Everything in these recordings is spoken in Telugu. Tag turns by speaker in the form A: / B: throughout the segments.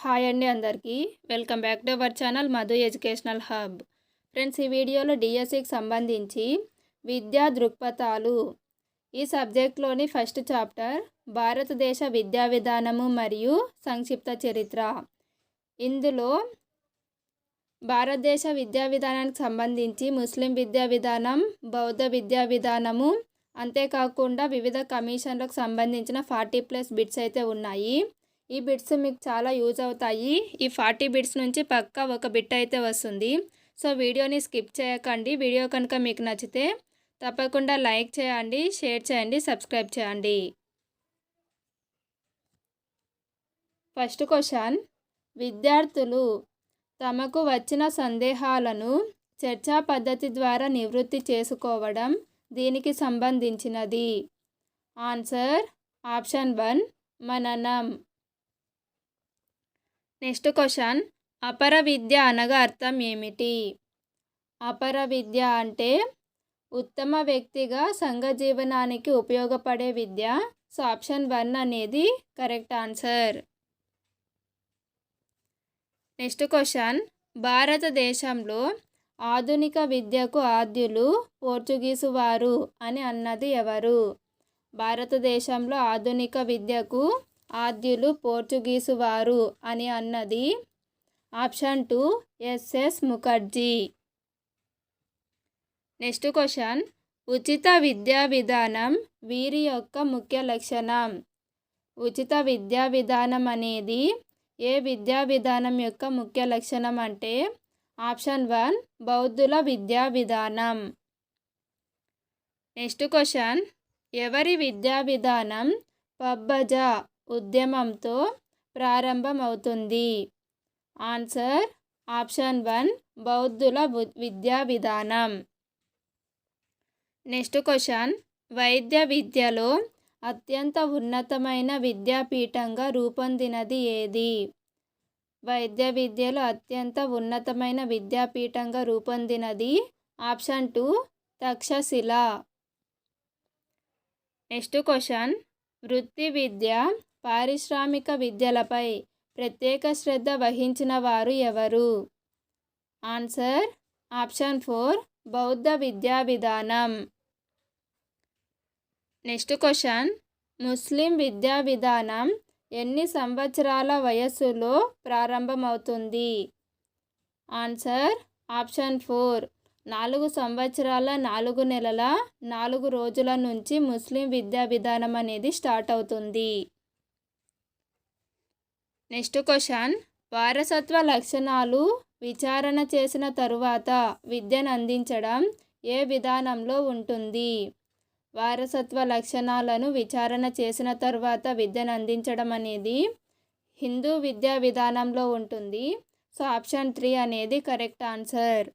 A: హాయ్ అండి అందరికీ welcome back to our channel Madhu educational hub. Friends, ఈ వీడియోలో డిఎస్సికి సంబంధించి విద్యా దృక్పథాలు ఈ సబ్జెక్ట్లోని ఫస్ట్ చాప్టర్ భారతదేశ విద్యా విధానము మరియు సంక్షిప్త చరిత్ర. ఇందులో భారతదేశ విద్యా విధానానికి సంబంధించి ముస్లిం విద్యా విధానం, బౌద్ధ విద్యా విధానము, అంతేకాకుండా వివిధ కమిషన్లకు సంబంధించిన 40+ బిట్స్ అయితే ఉన్నాయి. ఈ బిట్స్ మీకు చాలా యూజ్ అవుతాయి. ఈ 40 బిట్స్ నుంచి పక్కా ఒక బిట్ అయితే వస్తుంది. సో వీడియోని స్కిప్ చేయకండి. వీడియో కనుక మీకు నచ్చితే తప్పకుండా లైక్ చేయండి, షేర్ చేయండి, సబ్స్క్రైబ్ చేయండి. ఫస్ట్ క్వశ్చన్, విద్యార్థులు తమకు వచ్చిన సందేహాలను చర్చా పద్ధతి ద్వారా నివృత్తి చేసుకోవడం దీనికి సంబంధించినది. ఆన్సర్ ఆప్షన్ 1 మననం. నెక్స్ట్ క్వశ్చన్, అపర విద్య అనగా అర్థం ఏమిటి? అపర విద్య అంటే ఉత్తమ వ్యక్తిగా సంఘ జీవనానికి ఉపయోగపడే విద్య. సో ఆప్షన్ 1 అనేది కరెక్ట్ ఆన్సర్. నెక్స్ట్ క్వశ్చన్, భారతదేశంలో ఆధునిక విద్యకు ఆద్యులు పోర్చుగీసు వారు అని అన్నది ఎవరు? భారతదేశంలో ఆధునిక విద్యకు ఆద్యులు పోర్చుగీసు వారు అని అన్నది option 2 S S Mukherjee. Next question, ఉచిత విద్యా విధానం వీరి యొక్క ముఖ్య లక్షణం. ఉచిత విద్యా విధానం అనేది ఏ విద్యా విధానం యొక్క ముఖ్య లక్షణం అంటే ఆప్షన్ 1 బౌద్ధుల విద్యా విధానం. నెక్స్ట్ క్వశ్చన్, ఎవరి విద్యా విధానం పబ్బజా ఉద్యమంతో ప్రారంభమవుతుంది? ఆన్సర్ ఆప్షన్ 1 బౌద్ధుల విద్యా విధానం. నెక్స్ట్ క్వశ్చన్, వైద్య విద్యలో అత్యంత ఉన్నతమైన విద్యాపీఠంగా రూపొందినది ఏది? వైద్య విద్యలో అత్యంత ఉన్నతమైన విద్యాపీఠంగా రూపొందినది ఆప్షన్ 2 తక్షశిల. నెక్స్ట్ క్వశ్చన్, వృత్తి విద్య, పారిశ్రామిక విద్యలపై ప్రత్యేక శ్రద్ధ వహించిన వారు ఎవరు? ఆన్సర్ ఆప్షన్ 4 బౌద్ధ విద్యా విధానం. నెక్స్ట్ క్వశ్చన్, ముస్లిం విద్యా విధానం ఎన్ని సంవత్సరాల వయస్సులో ప్రారంభమవుతుంది? ఆన్సర్ ఆప్షన్ 4 4 సంవత్సరాల 4 నెలల 4 రోజుల నుంచి ముస్లిం విద్యా విధానం అనేది స్టార్ట్ అవుతుంది. నెక్స్ట్ క్వశ్చన్, వారసత్వ లక్షణాలు విచారణ చేసిన తరువాత విద్యను అందించడం ఏ విధానంలో ఉంటుంది? వారసత్వ లక్షణాలను విచారణ చేసిన తర్వాత విద్యను అందించడం అనేది హిందూ విద్యా విధానంలో ఉంటుంది. సో ఆప్షన్ 3 అనేది కరెక్ట్ ఆన్సర్.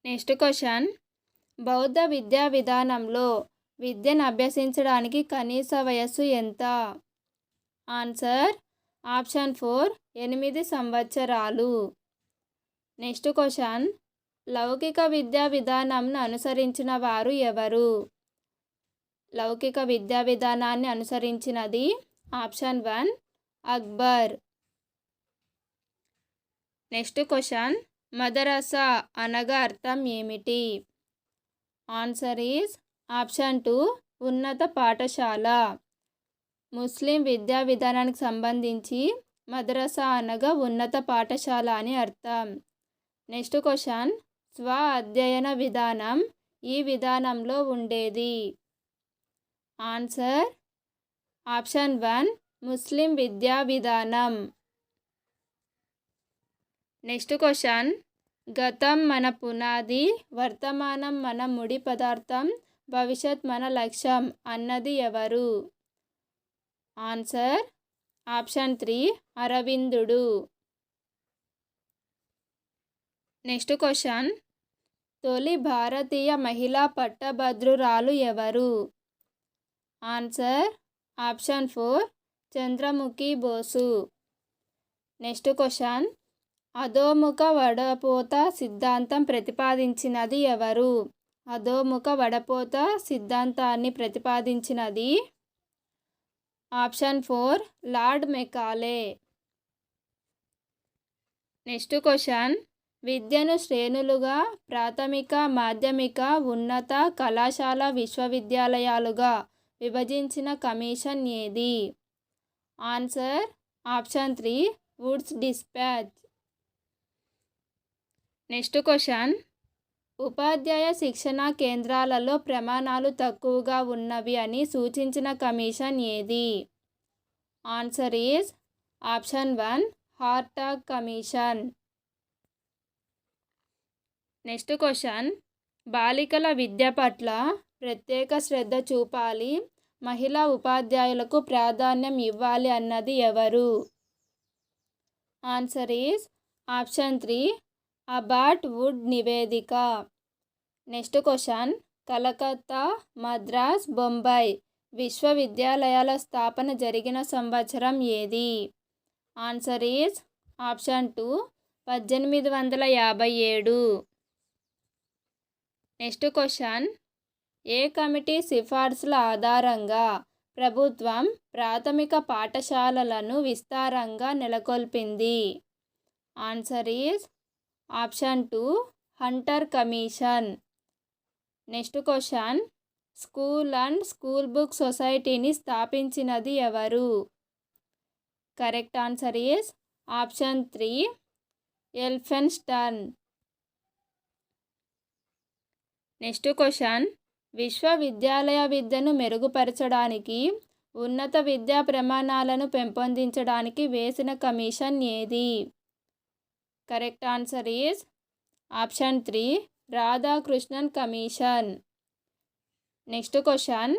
A: నెక్స్ట్ క్వశ్చన్, బౌద్ధ విద్యా విధానంలో విద్యను అభ్యసించడానికి కనీస వయస్సు ఎంత? ఆన్సర్ ఆప్షన్ 4 8 సంవత్సరాలు. నెక్స్ట్ క్వశ్చన్, లౌకిక విద్యా విధానంను అనుసరించిన వారు ఎవరు? లౌకిక విద్యా విధానాన్ని అనుసరించినది ఆప్షన్ 1 అక్బర్. నెక్స్ట్ క్వశ్చన్, మదరసా అనగా అర్థం ఏమిటి? ఆన్సర్ ఈజ్ ఆప్షన్ 2 ఉన్నత పాఠశాల. ముస్లిం విద్యా విధానానికి సంబంధించి మదరసా అనగా ఉన్నత పాఠశాల అని అర్థం. నెక్స్ట్ క్వశ్చన్, స్వ అధ్యయన విధానం ఈ విధానంలో ఉండేది? ఆన్సర్ ఆప్షన్ 1 ముస్లిం విద్యా విధానం. నెక్స్ట్ క్వశ్చన్, గతం మన పునాది, వర్తమానం మన ముడి పదార్థం, భవిష్యత్ మన లక్ష్యం అన్నది ఎవరు? ఆన్సర్ ఆప్షన్ 3 అరవిందుడు. నెక్స్ట్ క్వశ్చన్, తొలి భారతీయ మహిళా పట్టభద్రురాలు ఎవరు? Answer option 4 Chandramukhi Bose. Next question, అధోముఖ వడపోత సిద్ధాంతం ప్రతిపాదించినది ఎవరు? అధోముఖ వడపోత సిద్ధాంతాన్ని ప్రతిపాదించినది option 4 Lord Macaulay. Next question, విద్యను శ్రేణులుగా ప్రాథమిక, మాధ్యమిక, ఉన్నత కళాశాల, విశ్వవిద్యాలయాలుగా విభజించిన కమిషన్ ఏది? Answer option 3 Woods despatch. Next question, ఉపాధ్యాయ శిక్షణా కేంద్రాలలో ప్రమాణాలు తక్కువగా ఉన్నవి అని సూచించిన కమిషన్ ఏది? Answer is option 1 Hartog commission. Next question, బాలికల విద్య పట్ల ప్రత్యేక శ్రద్ధ చూపాలి, మహిళా ఉపాధ్యాయులకు ప్రాధాన్యం ఇవ్వాలి అన్నది ఎవరు? Answer is option 3 Abbott Wood నివేదిక. నెక్స్ట్ క్వశ్చన్, కలకత్తా, మద్రాస్, బొంబాయి విశ్వవిద్యాలయాల స్థాపన జరిగిన సంవత్సరం ఏది? Answer is option 2 1857. Next question, ఏ కమిటీ సిఫార్సుల ఆధారంగా ప్రభుత్వం ప్రాథమిక పాఠశాలలను విస్తారంగా నెలకొల్పింది? Answer is option 2 Hunter commission. Next question, school and school book సొసైటీని స్థాపించినది ఎవరు? Correct answer is option 3 Elphinstone. Next question, విశ్వవిద్యాలయ విద్యను మెరుగుపరచడానికి, ఉన్నత విద్యా ప్రమాణాలను పెంపొందించడానికి వేసిన కమిషన్ ఏది? Correct answer is option 3 Radhakrishnan commission. Next question,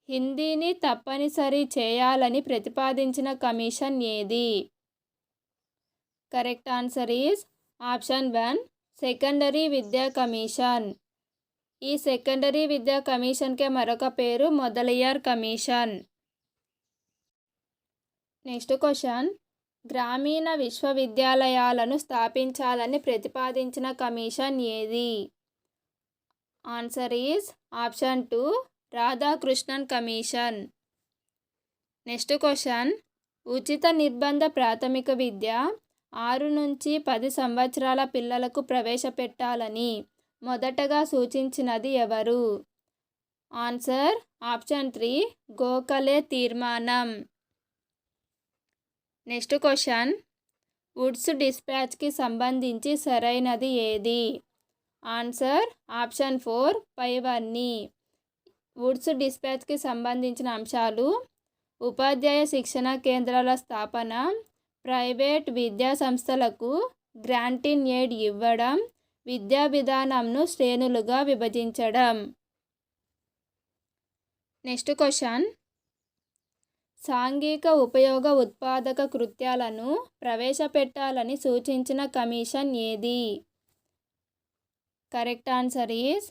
A: హిందీని తప్పనిసరి చేయాలని ప్రతిపాదించిన కమిషన్ ఏది? Correct answer is option 1 secondary విద్యా కమిషన్. ఈ సెకండరీ విద్యా కమిషన్కే మరొక పేరు మొదలియార్ కమిషన్. నెక్స్ట్ క్వశ్చన్, గ్రామీణ విశ్వవిద్యాలయాలను స్థాపించాలని ప్రతిపాదించిన కమిషన్ ఏది? Answer is option 2 Radhakrishnan commission. Next question, ఉచిత నిర్బంధ ప్రాథమిక విద్య 6 నుంచి 10 సంవత్సరాల పిల్లలకు ప్రవేశపెట్టాలని మొదటగా సూచించినది ఎవరు? ఆన్సర్ ఆప్షన్ 3 గోఖలే తీర్మానం. నెక్స్ట్ క్వశ్చన్, వుడ్స్ డిస్పాచ్కి సంబంధించి సరైనది ఏది? ఆన్సర్ ఆప్షన్ 4 పైవన్నీ. వుడ్స్ డిస్పాచ్కి సంబంధించిన అంశాలు: ఉపాధ్యాయ శిక్షణా కేంద్రాల స్థాపన, ప్రైవేట్ విద్యా సంస్థలకు గ్రాంట్ ఇన్ ఎయిడ్ ఇవ్వడం, విద్యా విధానంను శ్రేణులుగా విభజించడం. నెక్స్ట్ క్వశ్చన్, సాంఘిక ఉపయోగ ఉత్పాదక కృత్యాలను ప్రవేశపెట్టాలని సూచించిన కమిషన్ ఏది? Correct answer is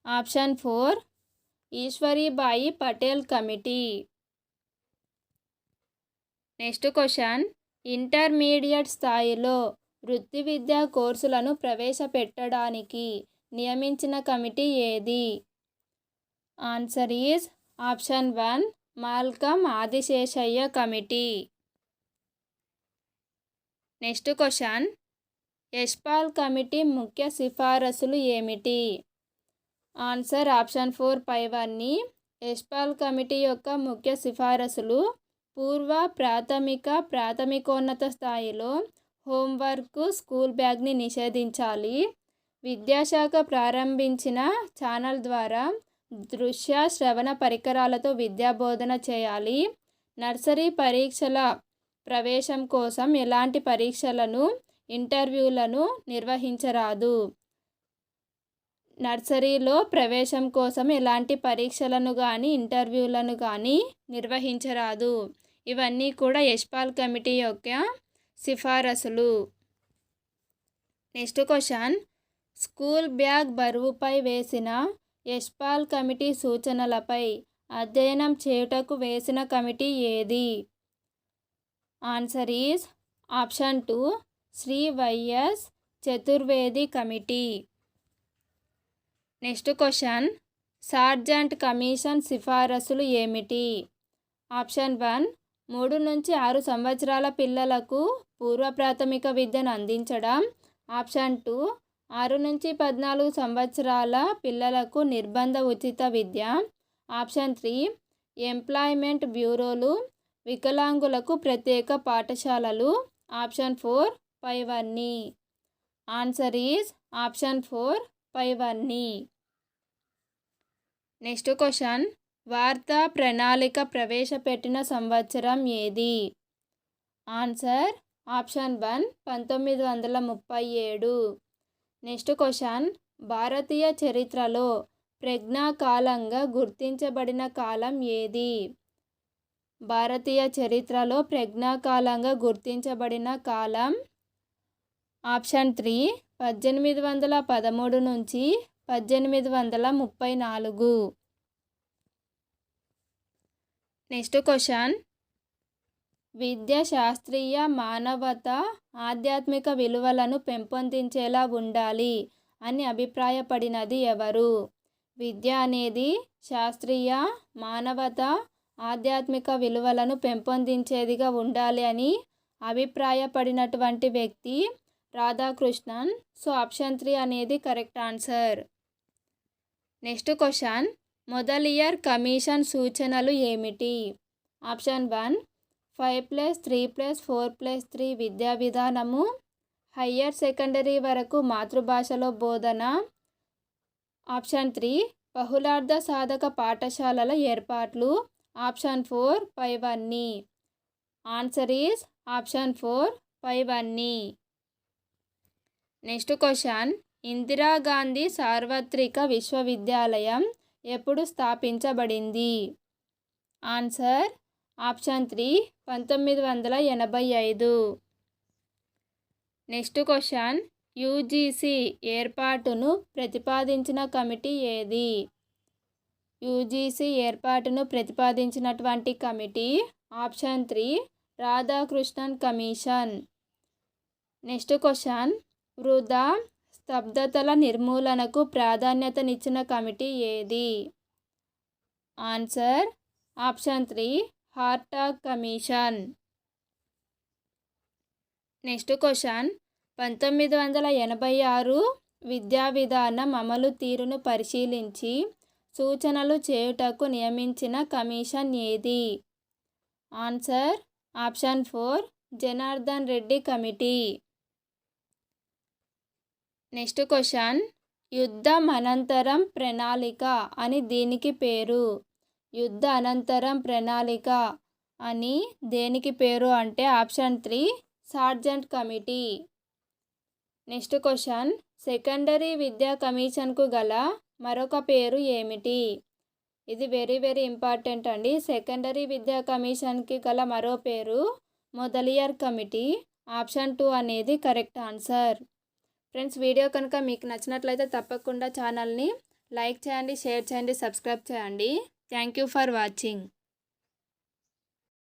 A: option 4 Eshwari Bai Patel committee. Next question, intermediate స్థాయిలో వృత్తి విద్యా కోర్సులను ప్రవేశపెట్టడానికి నియమించిన కమిటీ ఏది? Answer is option 1 Malcolm Adiseshaiah committee. Next question, Yashpal committee ముఖ్య సిఫారసులు ఏమిటి? ఆన్సర్ ఆప్షన్ 4 పైవన్నీ. యశ్పాల్ కమిటీ యొక్క ముఖ్య సిఫారసులు: పూర్వ ప్రాథమిక, ప్రాథమికోన్నత స్థాయిలో హోంవర్క్, స్కూల్ బ్యాగ్ని నిషేధించాలి, విద్యాశాఖ ప్రారంభించిన ఛానల్ ద్వారా దృశ్య శ్రవణ పరికరాలతో విద్యాబోధన చేయాలి, నర్సరీ పరీక్షల ప్రవేశం కోసం ఎలాంటి పరీక్షలను, ఇంటర్వ్యూలను నిర్వహించరాదు, నర్సరీలో ప్రవేశం కోసం ఎలాంటి పరీక్షలను కానీ ఇంటర్వ్యూలను కానీ నిర్వహించరాదు. ఇవన్నీ కూడా యశ్పాల్ కమిటీ యొక్క సిఫారసులు. నెక్స్ట్ క్వశ్చన్, స్కూల్ బ్యాగ్ బరువుపై వేసిన యశ్పాల్ కమిటీ సూచనలపై అధ్యయనం చేయుటకు వేసిన కమిటీ ఏది? Answer is option 2 Shri YS Chaturvedi committee. Next question, Sargent commission సిఫారసులు ఏమిటి? ఆప్షన్ 1 3 నుంచి 6 సంవత్సరాల పిల్లలకు పూర్వ ప్రాథమిక విద్యను అందించడం. ఆప్షన్ 2 6 నుంచి 14 సంవత్సరాల పిల్లలకు నిర్బంధ ఉచిత విద్య. ఆప్షన్ 3 ఎంప్లాయ్మెంట్ బ్యూరోలు, వికలాంగులకు ప్రత్యేక పాఠశాలలు. ఆప్షన్ 4 పైవన్నీ. ఆన్సర్ ఈజ్ ఆప్షన్ 4 పైవన్నీ. నెక్స్ట్ క్వశ్చన్, వార్తా ప్రణాళిక ప్రవేశపెట్టిన సంవత్సరం ఏది? Answer option 1 1937. నెక్స్ట్ క్వశ్చన్, భారతీయ చరిత్రలో ప్రజ్ఞాకాలంగా గుర్తించబడిన కాలం ఏది? భారతీయ చరిత్రలో ప్రజ్ఞాకాలంగా గుర్తించబడిన కాలం. ఆప్షన్ 3 1813 నుంచి 1834. నెక్స్ట్ క్వశ్చన్, విద్య శాస్త్రీయ, మానవత, ఆధ్యాత్మిక విలువలను పెంపొందించేలా ఉండాలి అని అభిప్రాయపడినది ఎవరు? విద్య అనేది శాస్త్రీయ, మానవత, ఆధ్యాత్మిక విలువలను పెంపొందించేదిగా ఉండాలి అని అభిప్రాయపడినటువంటి వ్యక్తి రాధాకృష్ణన్. సో ఆప్షన్ 3 అనేది correct answer. Next question, Mudaliar commission సూచనలు ఏమిటి? ఆప్షన్ 1 5+3+4+3 విద్యా విధానము, హయ్యర్ సెకండరీ వరకు మాతృభాషలో బోధన. ఆప్షన్ 3 బహుళార్థ సాధక పాఠశాలల ఏర్పాట్లు. ఆప్షన్ 4 పైవన్నీ. ఆన్సర్ ఈజ్ ఆప్షన్ 4 పైవన్నీ. నెక్స్ట్ క్వశ్చన్, ఇందిరాగాంధీ సార్వత్రిక విశ్వవిద్యాలయం ఎప్పుడు స్థాపించబడింది? Answer option 3 1985. Next question, UGC ఏర్పాటును ప్రతిపాదించిన కమిటీ ఏది? యూజీసీ ఏర్పాటును ప్రతిపాదించినటువంటి committee. Option 3 Radhakrishnan commission. Next question, వృధా స్తబ్దతల నిర్మూలనకు ప్రాధాన్యతనిచ్చిన కమిటీ ఏది? Answer option 3 Hartog commission. Next question, 1986 విద్యా విధానం అమలు తీరును పరిశీలించి సూచనలు చేయుటకు నియమించిన కమిషన్ ఏది? Answer option 4 Janardhan Reddy committee. Next question, యుద్ధం అనంతరం ప్రణాళిక అని దీనికి పేరు? యుద్ధ అనంతరం ప్రణాళిక అని దేనికి పేరు అంటే option 3 sergeant committee. Next question, secondary విద్యా కమిషన్కు గల మరొక పేరు ఏమిటి? ఇది వెరీ వెరీ ఇంపార్టెంట్ అండి. సెకండరీ విద్యా కమిషన్కి గల మరో పేరు మొదలియర్ కమిటీ. ఆప్షన్ 2 అనేది కరెక్ట్ ఆన్సర్. ఫ్రెండ్స్, వీడియో కనుక మీకు నచ్చినట్లయితే తప్పకుండా ఛానల్ని లైక్ చేయండి, షేర్ చేయండి, సబ్స్క్రైబ్ చేయండి. Thank you for watching.